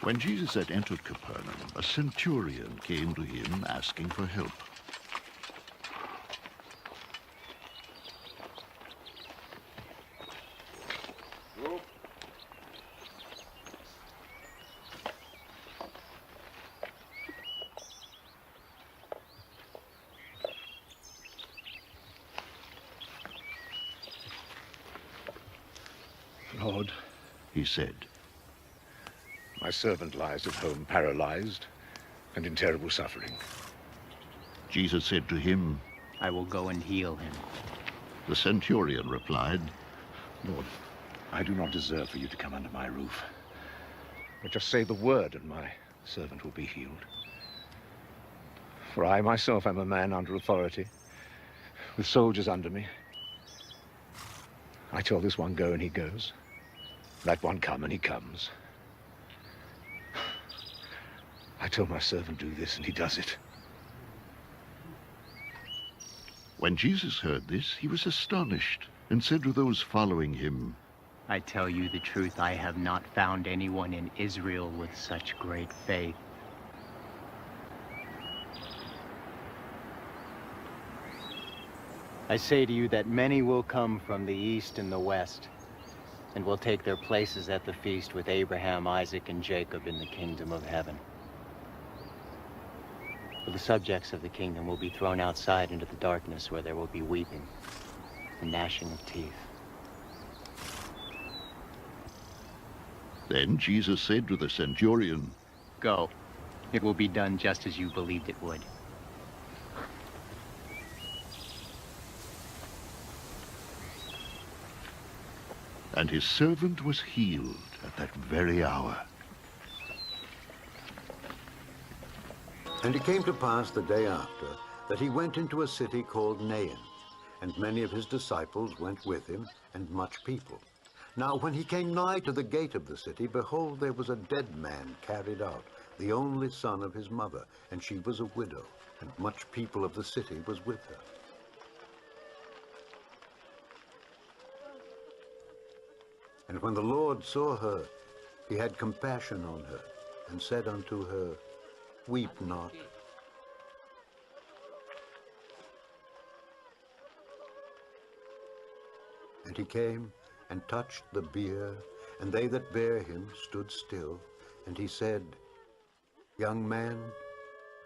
When Jesus had entered Capernaum, a centurion came to him asking for help. Lord, He said, my servant lies at home paralyzed and in terrible suffering. Jesus said to him, I will go and heal him. The centurion replied, Lord, I do not deserve for you to come under my roof. But just say the word and my servant will be healed. For I myself am a man under authority, with soldiers under me. I tell this one go and he goes, that one come and he comes. I tell my servant do this and he does it. When Jesus heard this, he was astonished and said to those following him, I tell you the truth, I have not found anyone in Israel with such great faith. I say to you that many will come from the east and the west, and will take their places at the feast with Abraham, Isaac, and Jacob in the kingdom of heaven. For the subjects of the kingdom will be thrown outside into the darkness, where there will be weeping and gnashing of teeth. Then Jesus said to the centurion, Go. It will be done just as you believed it would. and his servant was healed at that very hour. And it came to pass the day after that he went into a city called Nain, and many of his disciples went with him, and much people. Now when he came nigh to the gate of the city, behold, there was a dead man carried out, the only son of his mother, and she was a widow, and much people of the city was with her. And when the Lord saw her, he had compassion on her, and said unto her, Weep not. And he came and touched the bier, and they that bare him stood still. And he said, Young man,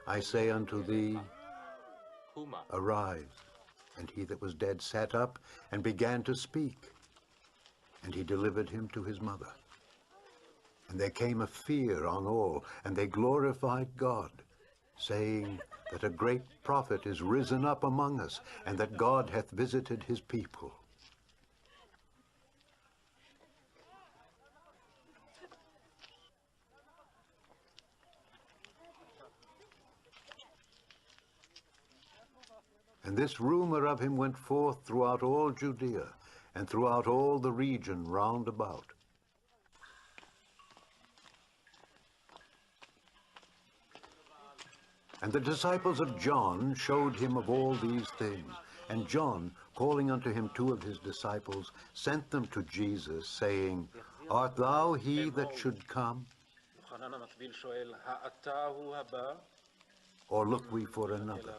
I say unto thee, arise. And he that was dead sat up and began to speak. And he delivered him to his mother. And there came a fear on all, and they glorified God, saying that a great prophet is risen up among us, and that God hath visited his people. And this rumor of him went forth throughout all Judea, and throughout all the region round about. And the disciples of John showed him of all these things. And John, calling unto him 2 of his disciples, sent them to Jesus, saying, Art thou he that should come? Or look we for another?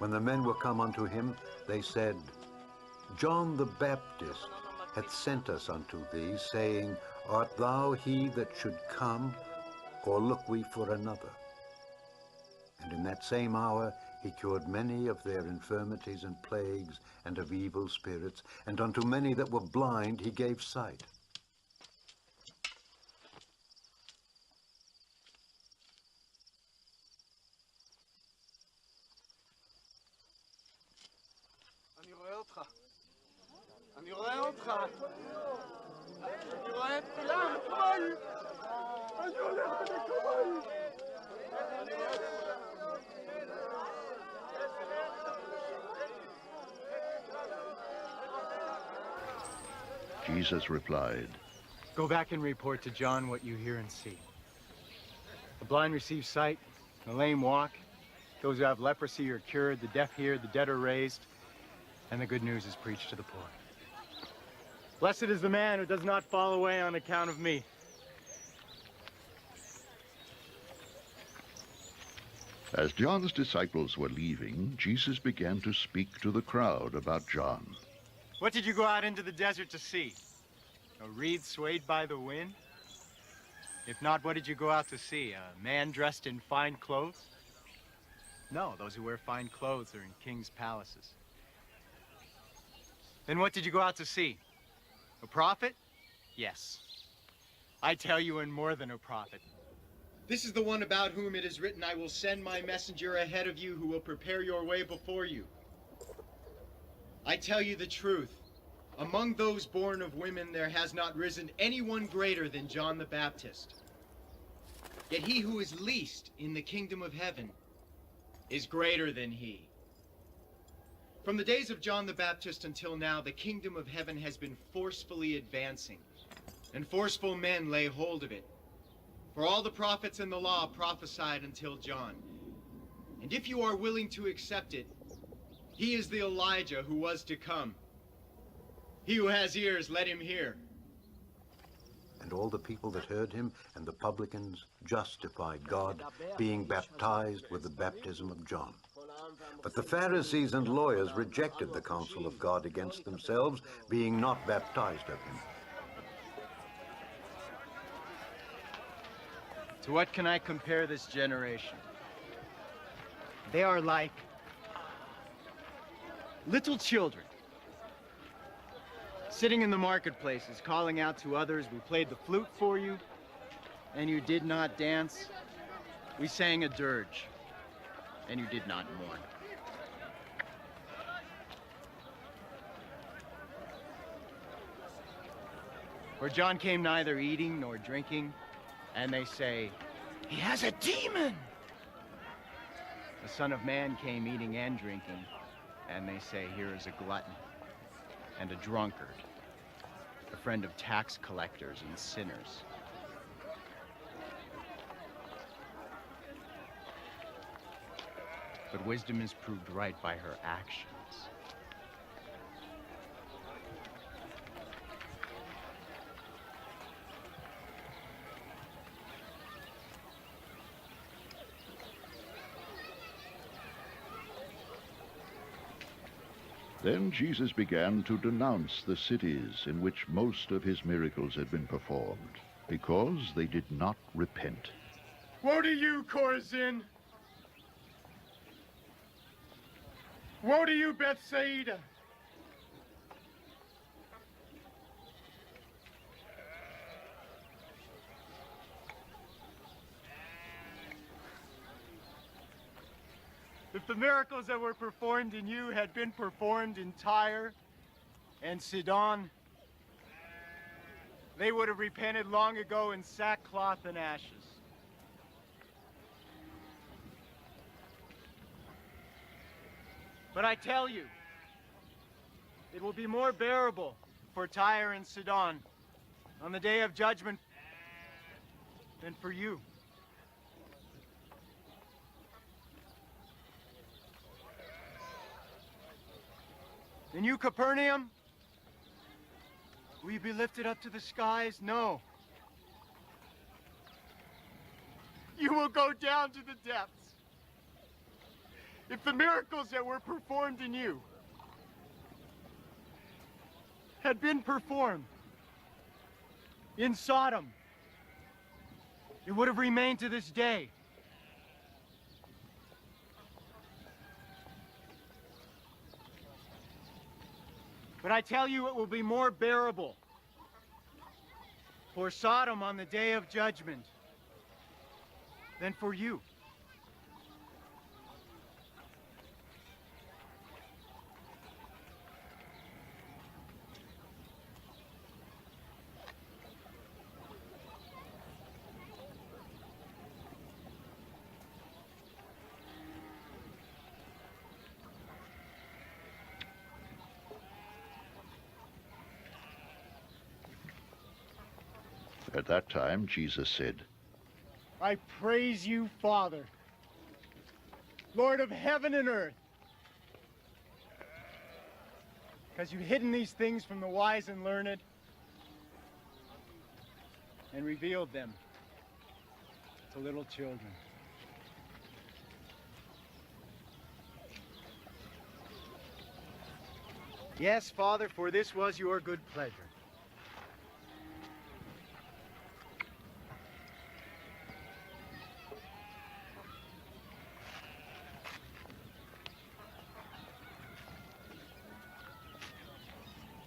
When the men were come unto him, they said, John the Baptist hath sent us unto thee, saying, Art thou he that should come, or look we for another? And in that same hour he cured many of their infirmities and plagues, and of evil spirits, and unto many that were blind he gave sight. אני רואה אותך. אני רואה את כולם. Jesus replied, Go back and report to John what you hear and see. The blind receive sight, the lame walk, those who have leprosy are cured, the deaf hear, the dead are raised, and the good news is preached to the poor. Blessed is the man who does not fall away on account of me. As John's disciples were leaving, Jesus began to speak to the crowd about John. What did you go out into the desert to see? A reed swayed by the wind? If not, what did you go out to see? A man dressed in fine clothes? No, those who wear fine clothes are in king's palaces. Then what did you go out to see? A prophet? Yes. I tell you, and more than a prophet. This is the one about whom it is written, I will send my messenger ahead of you who will prepare your way before you. I tell you the truth. Among those born of women there has not risen anyone greater than John the Baptist. Yet he who is least in the kingdom of heaven is greater than he. From the days of John the Baptist until now, the kingdom of heaven has been forcefully advancing, and forceful men lay hold of it. For all the prophets and the law prophesied until John. And if you are willing to accept it, he is the Elijah who was to come. He who has ears, let him hear. And all the people that heard him and the publicans justified God, being baptized with the baptism of John. But the Pharisees and lawyers rejected the counsel of God against themselves, being not baptized of him. To what can I compare this generation? They are like little children, sitting in the marketplaces, calling out to others, we played the flute for you, and you did not dance. We sang a dirge, and you did not mourn. For John came neither eating nor drinking, and they say, he has a demon. The Son of Man came eating and drinking, and they say, here is a glutton and a drunkard, a friend of tax collectors and sinners. But wisdom is proved right by her actions. Then Jesus began to denounce the cities in which most of his miracles had been performed, because they did not repent. Woe to you, Chorazin! Woe to you, Bethsaida! If the miracles that were performed in you had been performed in Tyre and Sidon, they would have repented long ago in sackcloth and ashes. But I tell you, it will be more bearable for Tyre and Sidon on the day of judgment than for you. And you, Capernaum, will you be lifted up to the skies? No. You will go down to the depths. If the miracles that were performed in you had been performed in Sodom, it would have remained to this day. But I tell you, it will be more bearable for Sodom on the day of judgment than for you. At that time, Jesus said, I praise you, Father, Lord of heaven and earth, because you've hidden these things from the wise and learned and revealed them to little children. Yes, Father, for this was your good pleasure.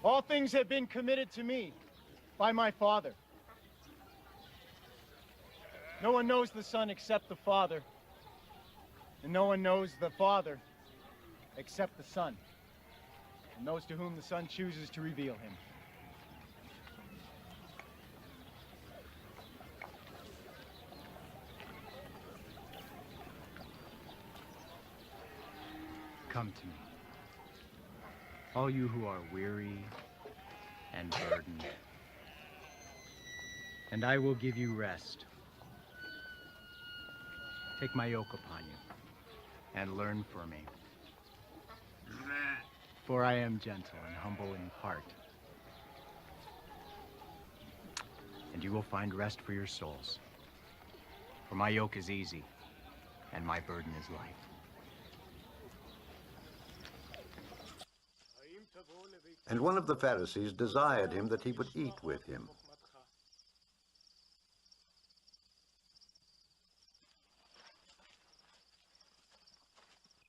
All things have been committed to me by my Father. No one knows the Son except the Father, and no one knows the Father except the Son, and those to whom the Son chooses to reveal him. Come to me, all you who are weary and burdened, and I will give you rest. Take my yoke upon you, and learn from me. For I am gentle and humble in heart, and you will find rest for your souls. For my yoke is easy, and my burden is light. And one of the Pharisees desired him that he would eat with him.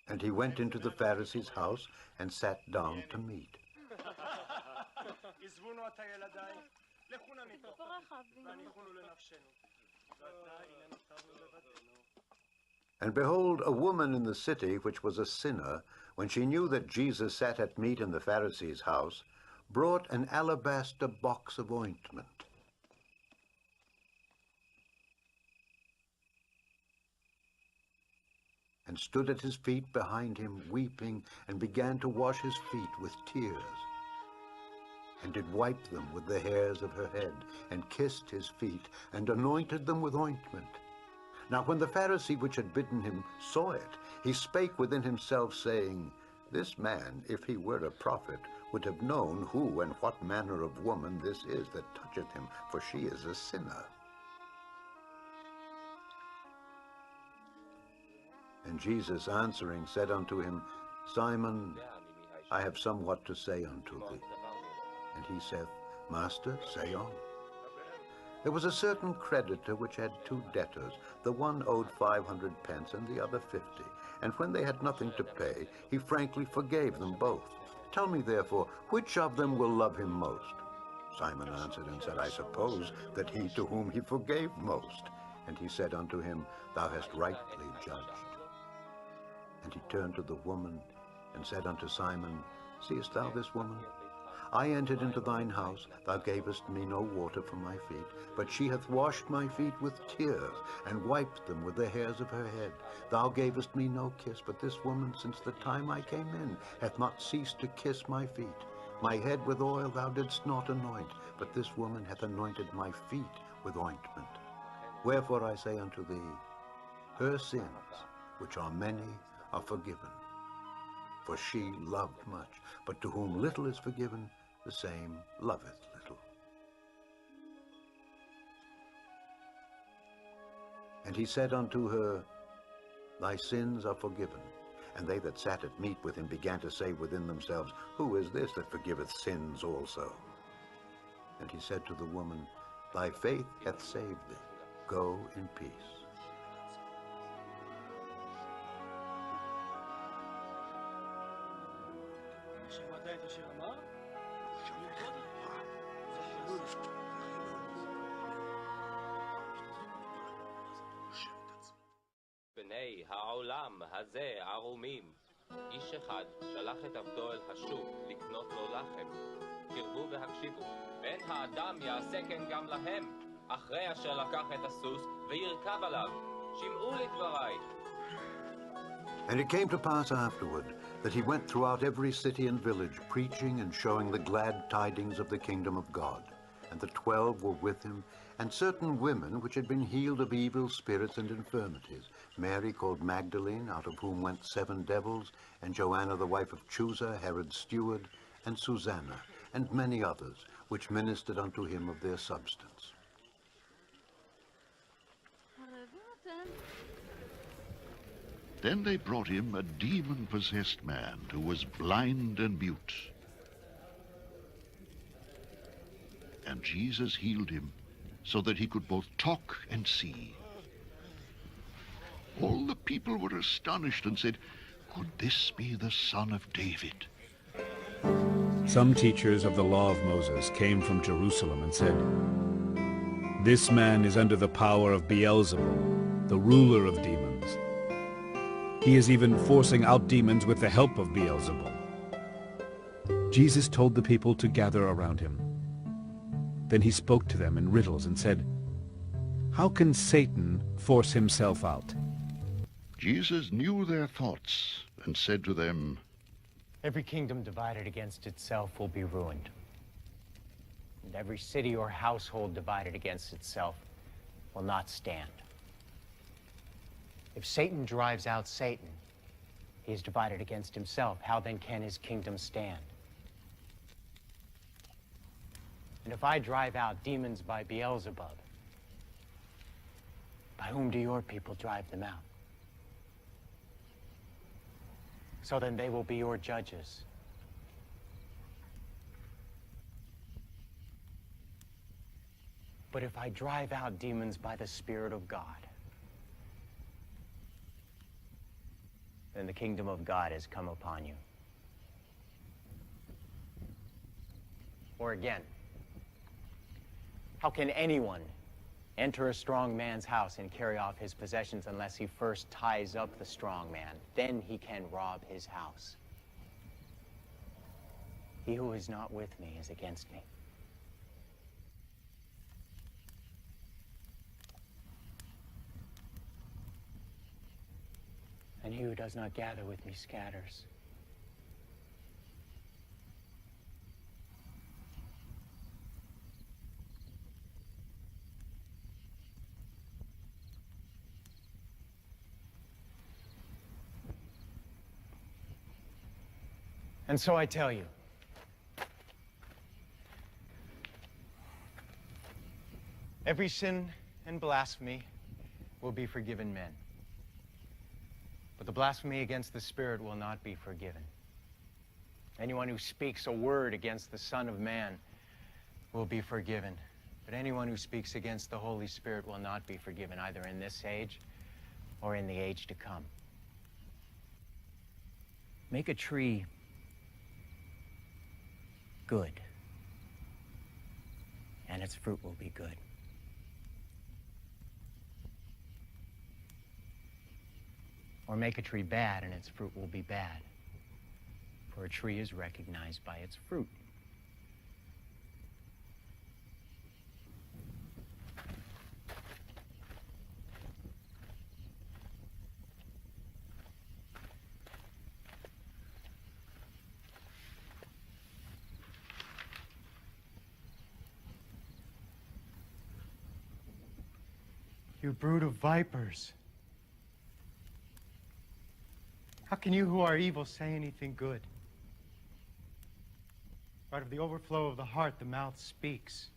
And he went into the Pharisee's house and sat down to meat. And behold, a woman in the city, which was a sinner, when she knew that Jesus sat at meat in the Pharisee's house, brought an alabaster box of ointment, and stood at his feet behind him, weeping, and began to wash his feet with tears, and did wipe them with the hairs of her head, and kissed his feet, and anointed them with ointment. Now when the Pharisee which had bidden him saw it, he spake within himself, saying, This man, if he were a prophet, would have known who and what manner of woman this is that toucheth him, for she is a sinner. And Jesus answering said unto him, Simon, I have somewhat to say unto thee. And he saith, Master, say on. There was a certain creditor which had two debtors. The one owed 500 pence, and the other 50. And when they had nothing to pay, he frankly forgave them both. Tell me therefore, which of them will love him most? Simon answered and said, I suppose that he to whom he forgave most. And he said unto him, Thou hast rightly judged. And he turned to the woman and said unto Simon, Seest thou this woman? I entered into thine house, thou gavest me no water for my feet, but she hath washed my feet with tears, and wiped them with the hairs of her head. Thou gavest me no kiss, but this woman, since the time I came in, hath not ceased to kiss my feet. My head with oil thou didst not anoint, but this woman hath anointed my feet with ointment. Wherefore I say unto thee, her sins, which are many, are forgiven. For she loved much, but to whom little is forgiven, the same loveth little. And he said unto her, Thy sins are forgiven. And they that sat at meat with him began to say within themselves, Who is this that forgiveth sins also? And he said to the woman, Thy faith hath saved thee. Go in peace. בני העולם הזה ערומים. איש אחד שלח את עבדו אל השוק לקנות לו לחם. קרבו והקשיבו. בן האדם יעשה כן גם להם, אחרי אשר לקח את הסוס וירכב עליו. שמעו לדבריי. And it came to pass afterward that he went throughout every city and village, preaching and showing the glad tidings of the kingdom of God. and the 12 were with him, and certain women which had been healed of evil spirits and infirmities, Mary called Magdalene, out of whom went 7 devils, and Joanna the wife of Chusa, Herod's steward, and Susanna, and many others, which ministered unto him of their substance. Then they brought him a demon-possessed man who was blind and mute. And Jesus healed him so that he could both talk and see. All the people were astonished and said, "Could this be the son of David?" Some teachers of the law of Moses came from Jerusalem and said, "This man is under the power of Beelzebul, the ruler of demons. He is even forcing out demons with the help of Beelzebul." Jesus told the people to gather around him. Then he spoke to them in riddles and said, "How can Satan force himself out?" Jesus knew their thoughts and said to them, Every kingdom divided against itself will be ruined. And every city or household divided against itself will not stand. If Satan drives out Satan, he is divided against himself. How then can his kingdom stand? And if I drive out demons by Beelzebub, by whom do your people drive them out? So then they will be your judges. But if I drive out demons by the Spirit of God, then the kingdom of God has come upon you. Or again, how can anyone enter a strong man's house and carry off his possessions unless he first ties up the strong man? Then he can rob his house. He who is not with me is against me. And he who does not gather with me scatters. And so I tell you, every sin and blasphemy will be forgiven men. But the blasphemy against the Spirit will not be forgiven. Anyone who speaks a word against the Son of Man will be forgiven. But anyone who speaks against the Holy Spirit will not be forgiven, either in this age or in the age to come. Make a tree good, and its fruit will be good. Or make a tree bad, and its fruit will be bad. For a tree is recognized by its fruit. You brood of vipers. How can you who are evil say anything good? Out of the overflow of the heart, the mouth speaks.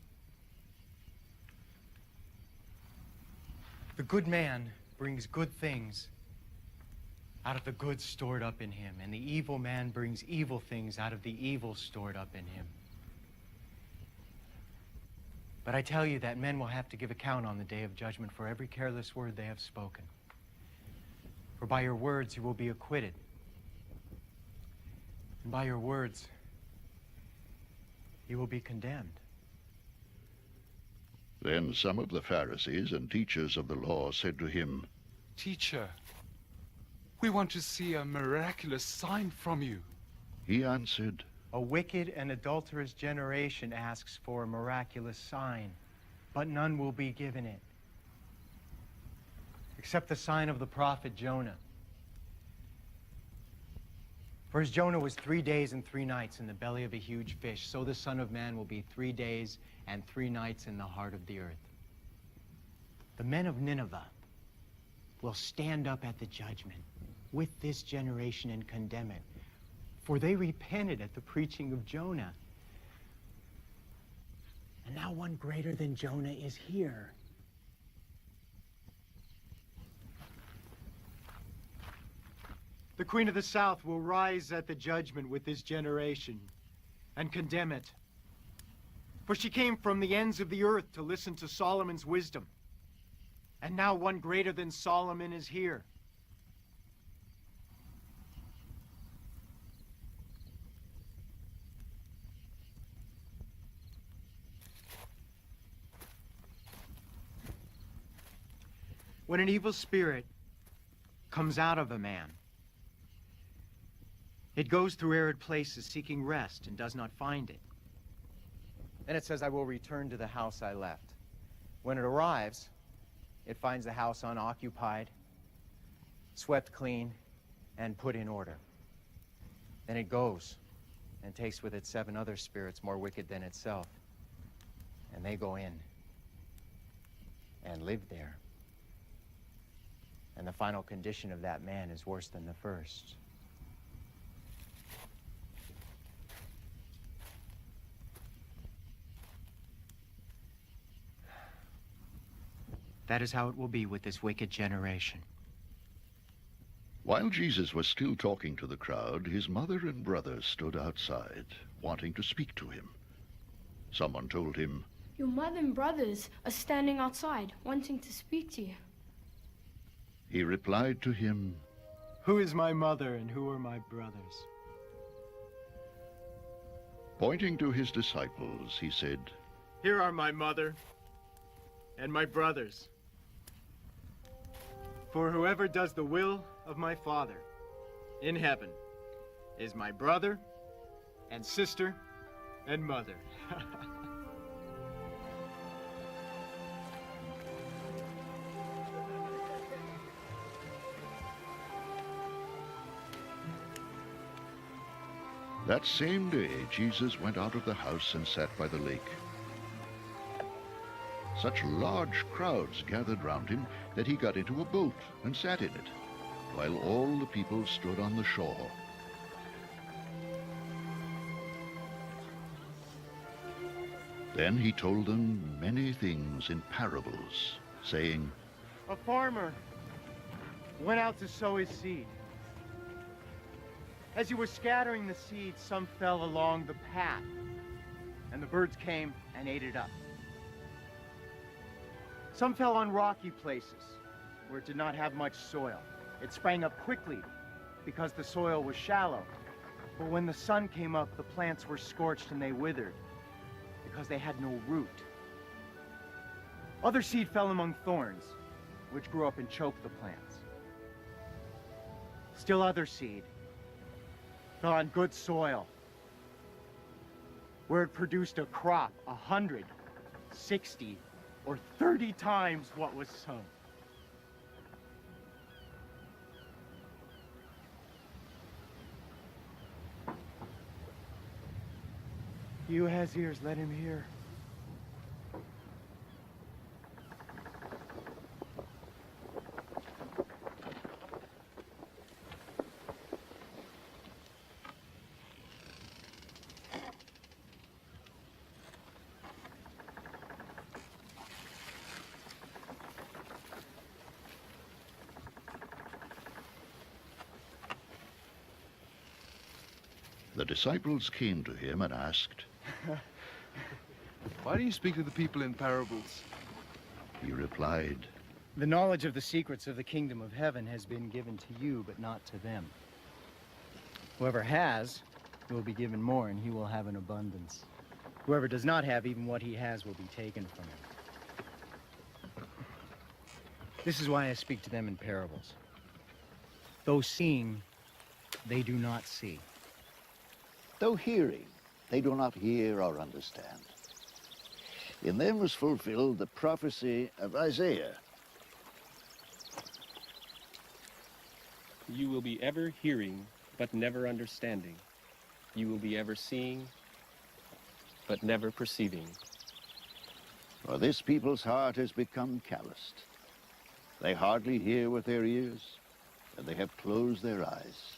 The good man brings good things out of the good stored up in him, and the evil man brings evil things out of the evil stored up in him. But I tell you that men will have to give account on the day of judgment for every careless word they have spoken. For by your words you will be acquitted, and by your words you will be condemned. Then some of the Pharisees and teachers of the law said to him, "Teacher, we want to see a miraculous sign from you." He answered, A wicked and adulterous generation asks for a miraculous sign, but none will be given it, except the sign of the prophet Jonah. For as Jonah was 3 days and 3 nights in the belly of a huge fish, so the Son of Man will be 3 days and 3 nights in the heart of the earth. The men of Nineveh will stand up at the judgment with this generation and condemn it, for they repented at the preaching of Jonah. And now one greater than Jonah is here. The Queen of the South will rise at the judgment with this generation and condemn it. For she came from the ends of the earth to listen to Solomon's wisdom. And now one greater than Solomon is here. When an evil spirit comes out of a man, it goes through arid places seeking rest and does not find it. Then it says, I will return to the house I left. When it arrives, it finds the house unoccupied, swept clean, and put in order. Then it goes and takes with it 7 other spirits more wicked than itself. And they go in and live there. And the final condition of that man is worse than the first. That is how it will be with this wicked generation. While Jesus was still talking to the crowd, his mother and brother stood outside, wanting to speak to him. Someone told him, Your mother and brothers are standing outside, wanting to speak to you. He replied to him, Who is my mother and who are my brothers? Pointing to his disciples, he said, Here are my mother and my brothers. For whoever does the will of my Father in heaven is my brother and sister and mother. That same day, Jesus went out of the house and sat by the lake. Such large crowds gathered round him that he got into a boat and sat in it, while all the people stood on the shore. Then he told them many things in parables, saying, A farmer went out to sow his seed. As he was scattering the seed, some fell along the path, and the birds came and ate it up. Some fell on rocky places where it did not have much soil. It sprang up quickly because the soil was shallow. But when the sun came up, the plants were scorched and they withered because they had no root. Other seed fell among thorns, which grew up and choked the plants. Still other seed fell on good soil, where it produced a crop 100, 60, or 30 times what was sown. He who has ears, let him hear. The disciples came to him and asked, Why do you speak to the people in parables? He replied, The knowledge of the secrets of the kingdom of heaven has been given to you, but not to them. Whoever has will be given more, and he will have an abundance. Whoever does not have, even what he has will be taken from him. This is why I speak to them in parables. Though seeing, they do not see. Though hearing, they do not hear or understand. In them was fulfilled the prophecy of Isaiah. You will be ever hearing but never understanding. You will be ever seeing, but never perceiving. For this people's heart has become calloused. They hardly hear with their ears, and they have closed their eyes.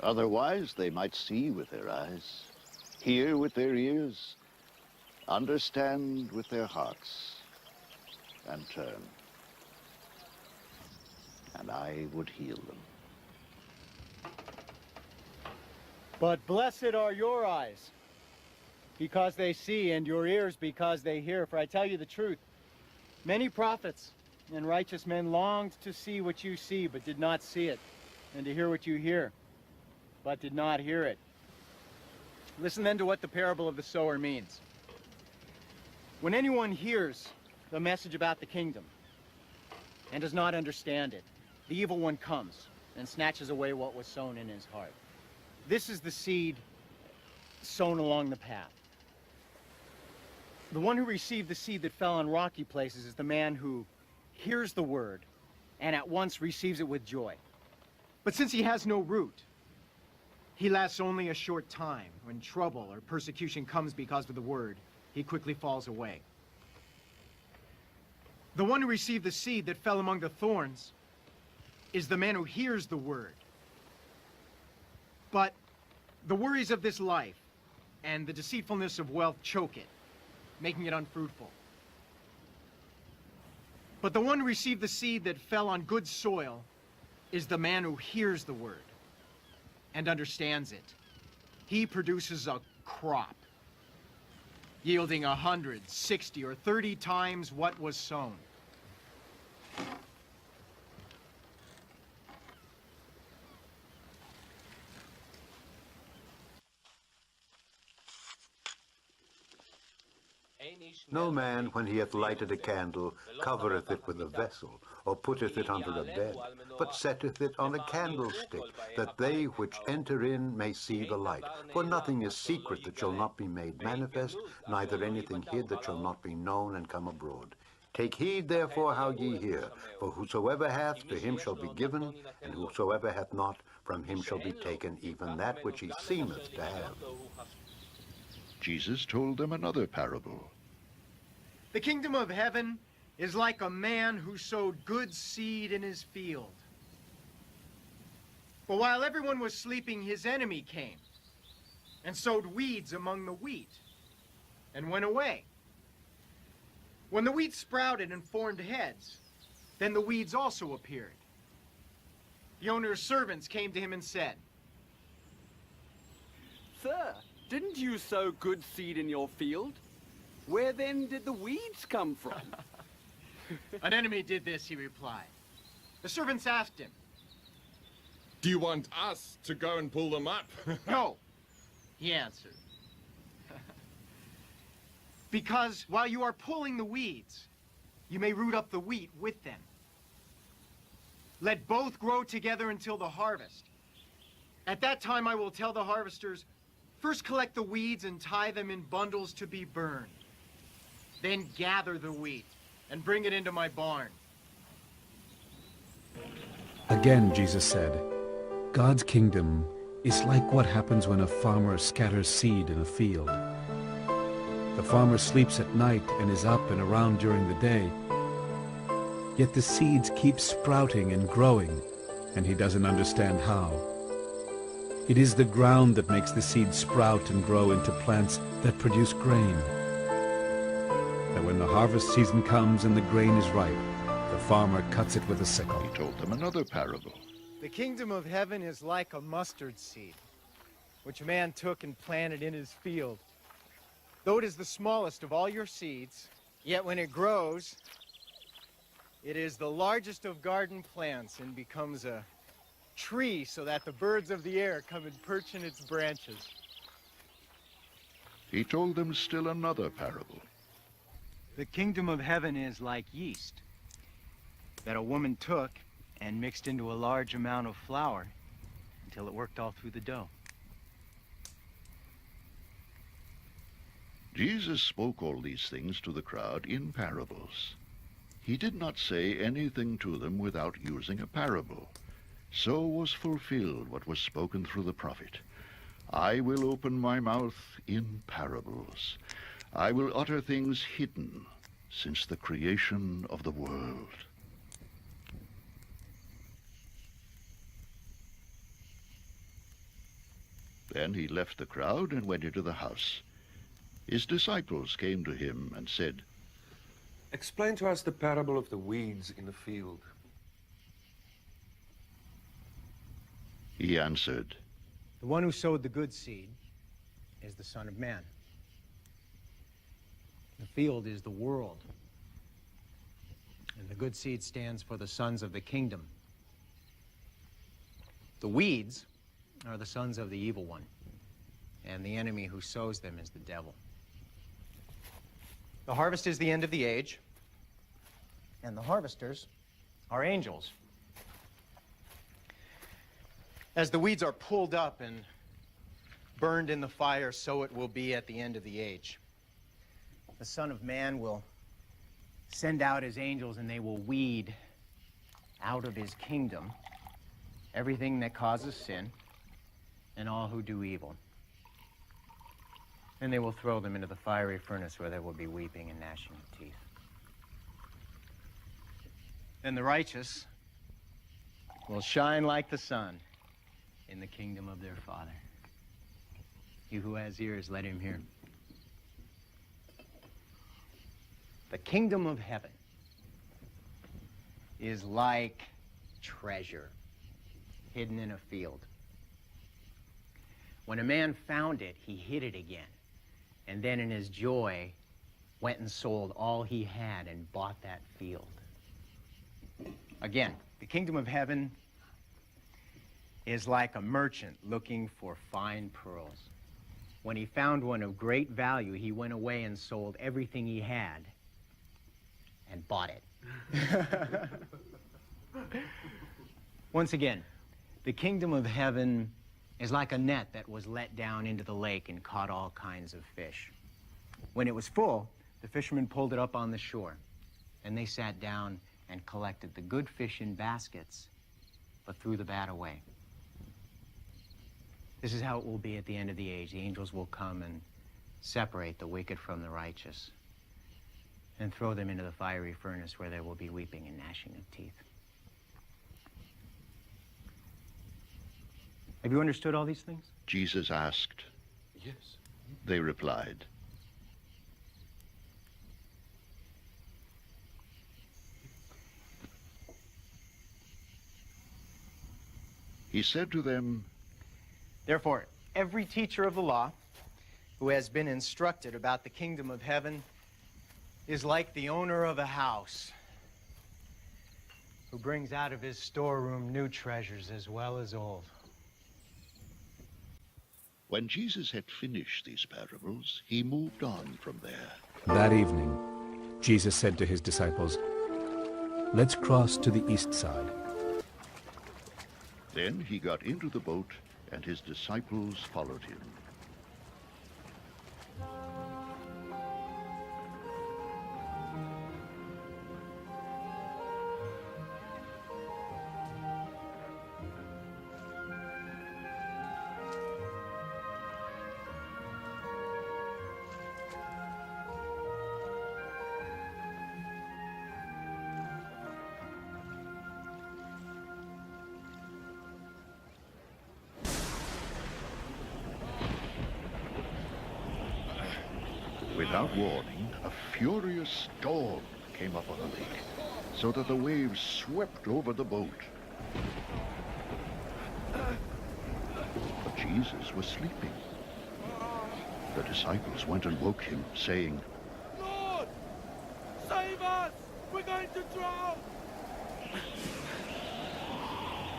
Otherwise, they might see with their eyes, hear with their ears, understand with their hearts, and turn. And I would heal them. But blessed are your eyes, because they see, and your ears because they hear. For I tell you the truth, many prophets and righteous men longed to see what you see, but did not see it, and to hear what you hear, but did not hear it. Listen then to what the parable of the sower means. When anyone hears the message about the kingdom and does not understand it, the evil one comes and snatches away what was sown in his heart. This is the seed sown along the path. The one who received the seed that fell on rocky places is the man who hears the word and at once receives it with joy. But since he has no root, he lasts only a short time. When trouble or persecution comes because of the word, he quickly falls away. The one who received the seed that fell among the thorns is the man who hears the word. But the worries of this life and the deceitfulness of wealth choke it, making it unfruitful. But the one who received the seed that fell on good soil is the man who hears the word and understands it. He produces a crop, yielding 100, 60, or 30 times what was sown. No man, when he hath lighted a candle, covereth it with a vessel, or putteth it under a bed, but setteth it on a candlestick, that they which enter in may see the light. For nothing is secret that shall not be made manifest, neither anything hid that shall not be known and come abroad. Take heed therefore how ye hear, for whosoever hath, to him shall be given, and whosoever hath not, from him shall be taken even that which he seemeth to have. Jesus told them another parable. The kingdom of heaven is like a man who sowed good seed in his field. But while everyone was sleeping, his enemy came and sowed weeds among the wheat and went away. When the wheat sprouted and formed heads, then the weeds also appeared. The owner's servants came to him and said, "Sir, didn't you sow good seed in your field? Where then did the weeds come from?" An enemy did this, he replied. The servants asked him, "Do you want us to go and pull them up?" "No," he answered. "Because while you are pulling the weeds, you may root up the wheat with them. Let both grow together until the harvest. At that time I will tell the harvesters, first collect the weeds and tie them in bundles to be burned. Then gather the wheat and bring it into my barn." Again, Jesus said, God's kingdom is like what happens when a farmer scatters seed in a field. The farmer sleeps at night and is up and around during the day. Yet the seeds keep sprouting and growing, and he doesn't understand how. It is the ground that makes the seed sprout and grow into plants that produce grain. And when the harvest season comes and the grain is ripe, the farmer cuts it with a sickle. He told them another parable. The kingdom of heaven is like a mustard seed, which a man took and planted in his field. Though it is the smallest of all your seeds, yet when it grows, it is the largest of garden plants and becomes a tree so that the birds of the air come and perch in its branches. He told them still another parable. The kingdom of heaven is like yeast that a woman took and mixed into a large amount of flour until it worked all through the dough. Jesus spoke all these things to the crowd in parables. He did not say anything to them without using a parable. So was fulfilled what was spoken through the prophet. I will open my mouth in parables. I will utter things hidden since the creation of the world. Then he left the crowd and went into the house. His disciples came to him and said, Explain to us the parable of the weeds in the field. He answered, The one who sowed the good seed is the Son of Man. The field is the world. And the good seed stands for the sons of the kingdom. The weeds are the sons of the evil one. And the enemy who sows them is the devil. The harvest is the end of the age. And the harvesters are angels. As the weeds are pulled up and burned in the fire, so it will be at the end of the age. The Son of Man will send out his angels, and they will weed out of his kingdom everything that causes sin and all who do evil. And they will throw them into the fiery furnace where there will be weeping and gnashing of teeth. Then the righteous will shine like the sun in the kingdom of their Father. He who has ears, let him hear. The kingdom of heaven is like treasure hidden in a field. When a man found it, he hid it again, and then in his joy went and sold all he had and bought that field. Again, the kingdom of heaven is like a merchant looking for fine pearls. When he found one of great value, he went away and sold everything he had and bought it. Once again, the kingdom of heaven is like a net that was let down into the lake and caught all kinds of fish. When it was full, the fishermen pulled it up on the shore, and they sat down and collected the good fish in baskets, but threw the bad away. This is how it will be at the end of the age. The angels will come and separate the wicked from the righteous and throw them into the fiery furnace where there will be weeping and gnashing of teeth. Have you understood all these things? Jesus asked. Yes. They replied. He said to them, Therefore, every teacher of the law who has been instructed about the kingdom of heaven is like the owner of a house who brings out of his storeroom new treasures as well as old. When Jesus had finished these parables, he moved on from there. That evening, Jesus said to his disciples, Let's cross to the east side. Then he got into the boat, and his disciples followed him. Without warning, a furious storm came up on the lake, so that the waves swept over the boat. But Jesus was sleeping. The disciples went and woke him, saying, Lord, save us! We're going to drown!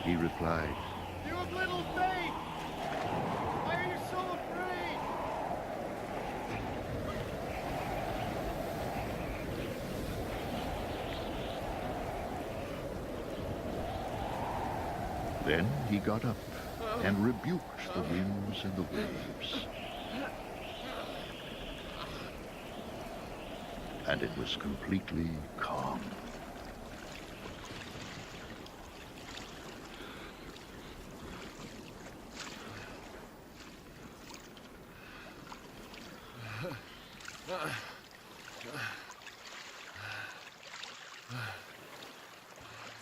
He replied, You have little faith! Why are you so afraid? Then he got up and rebuked the winds and the waves. And it was completely calm.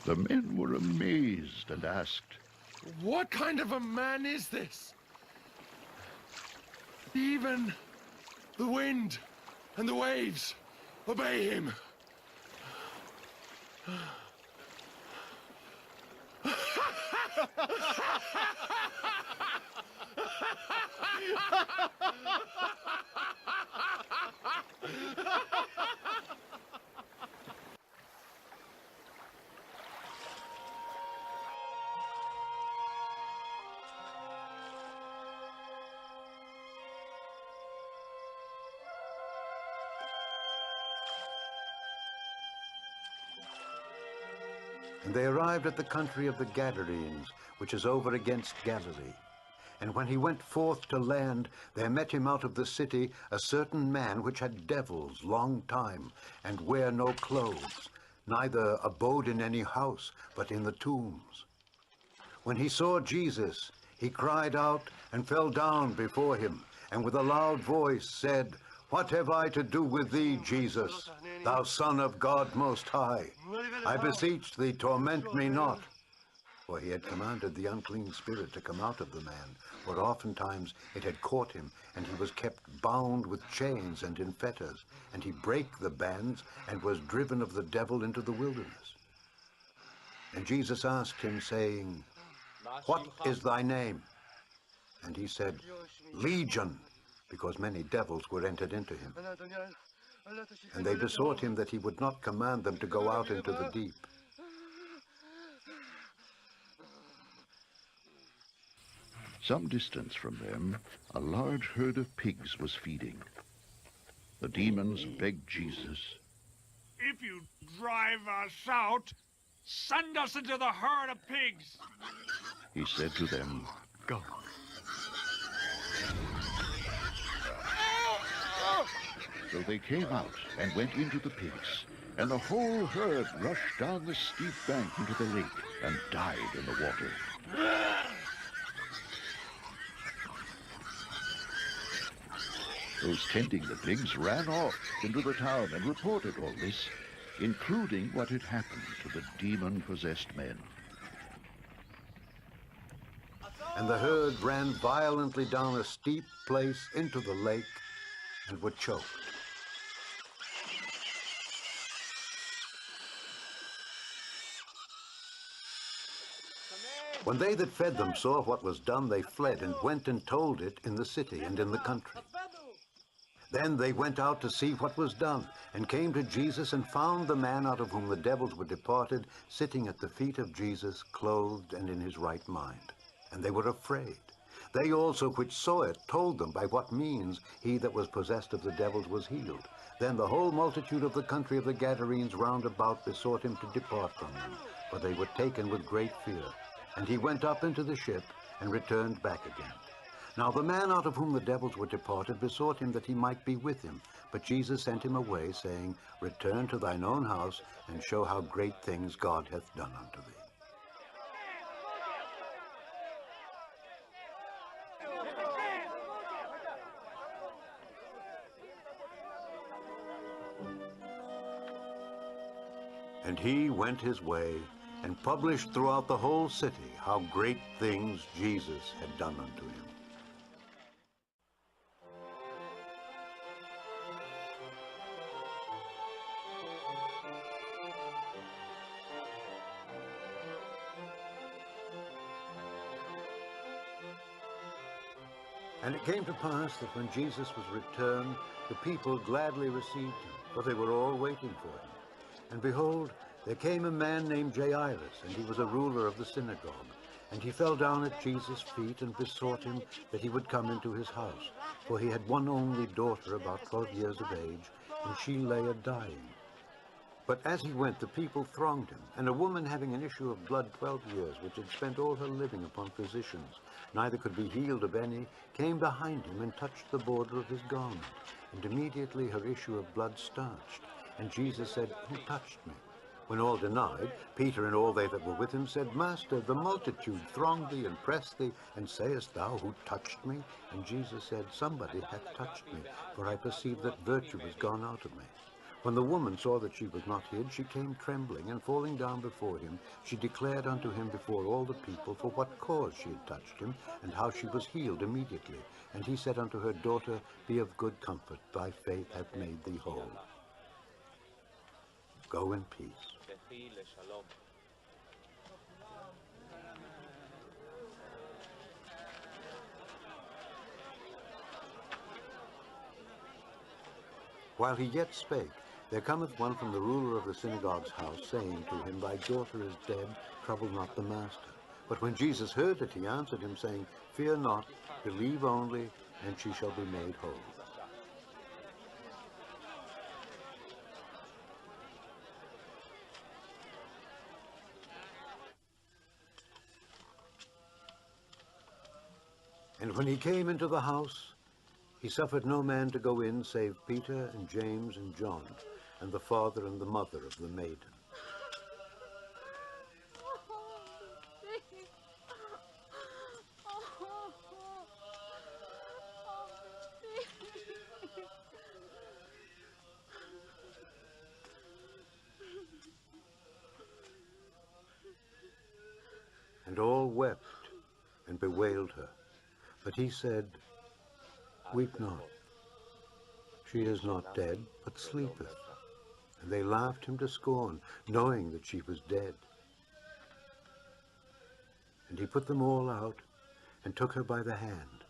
The men were amazed and asked, What kind of a man is this? Even the wind and the waves obey him. And they arrived at the country of the Gadarenes, which is over against Galilee. And when he went forth to land, there met him out of the city a certain man which had devils long time, and wear no clothes, neither abode in any house, but in the tombs. When he saw Jesus, he cried out and fell down before him, and with a loud voice said, What have I to do with thee, Jesus, thou Son of God Most High? I beseech thee, torment me not. For he had commanded the unclean spirit to come out of the man, for oftentimes it had caught him, and he was kept bound with chains and in fetters, and he brake the bands, and was driven of the devil into the wilderness. And Jesus asked him, saying, What is thy name? And he said, Legion, because many devils were entered into him. And they besought him that he would not command them to go out into the deep. Some distance from them, a large herd of pigs was feeding. The demons begged Jesus, If you drive us out, send us into the herd of pigs. He said to them, Go. So they came out and went into the pigs, and the whole herd rushed down the steep bank into the lake and died in the water. Those tending the pigs ran off into the town and reported all this, including what had happened to the demon-possessed men. And the herd ran violently down a steep place into the lake and were choked. When they that fed them saw what was done, they fled and went and told it in the city and in the country. Then they went out to see what was done, and came to Jesus, and found the man out of whom the devils were departed, sitting at the feet of Jesus, clothed and in his right mind. And they were afraid. They also which saw it told them by what means he that was possessed of the devils was healed. Then the whole multitude of the country of the Gadarenes round about besought him to depart from them, for they were taken with great fear. And he went up into the ship, and returned back again. Now the man out of whom the devils were departed besought him that he might be with him. But Jesus sent him away, saying, Return to thine own house, and show how great things God hath done unto thee. And he went his way, and published throughout the whole city how great things Jesus had done unto him. And it came to pass that when Jesus was returned, the people gladly received him, for they were all waiting for him. And behold, there came a man named Jairus, and he was a ruler of the synagogue. And he fell down at Jesus' feet and besought him that he would come into his house. For he had one only daughter, about 12 years of age, and she lay a-dying. But as he went, the people thronged him. And a woman having an issue of blood 12 years, which had spent all her living upon physicians, neither could be healed of any, came behind him and touched the border of his garment. And immediately her issue of blood stanched. And Jesus said, Who touched me? When all denied, Peter and all they that were with him said, Master, the multitude thronged thee and pressed thee, and sayest thou, Who touched me? And Jesus said, Somebody hath touched me, for I perceive that virtue is gone out of me. When the woman saw that she was not hid, she came trembling, and falling down before him, she declared unto him before all the people for what cause she had touched him, and how she was healed immediately. And he said unto her, Daughter, be of good comfort, thy faith hath made thee whole. Go in peace. While he yet spake, there cometh one from the ruler of the synagogue's house, saying to him, Thy daughter is dead, trouble not the master. But when Jesus heard it, he answered him, saying, Fear not, believe only, and she shall be made whole. And when he came into the house, he suffered no man to go in, save Peter and James and John, and the father and the mother of the maiden. And all wept and bewailed her. But he said, Weep not. She is not dead, but sleepeth. And they laughed him to scorn, knowing that she was dead. And he put them all out, and took her by the hand,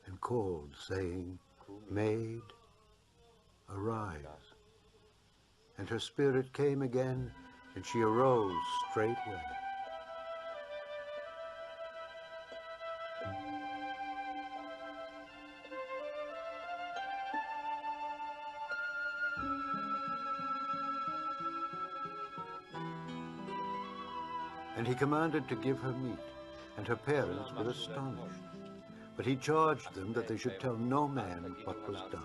and called, saying, Maid, arise. And her spirit came again, and she arose straightway. And he commanded to give her meat, and her parents were astonished. But he charged them that they should tell no man what was done.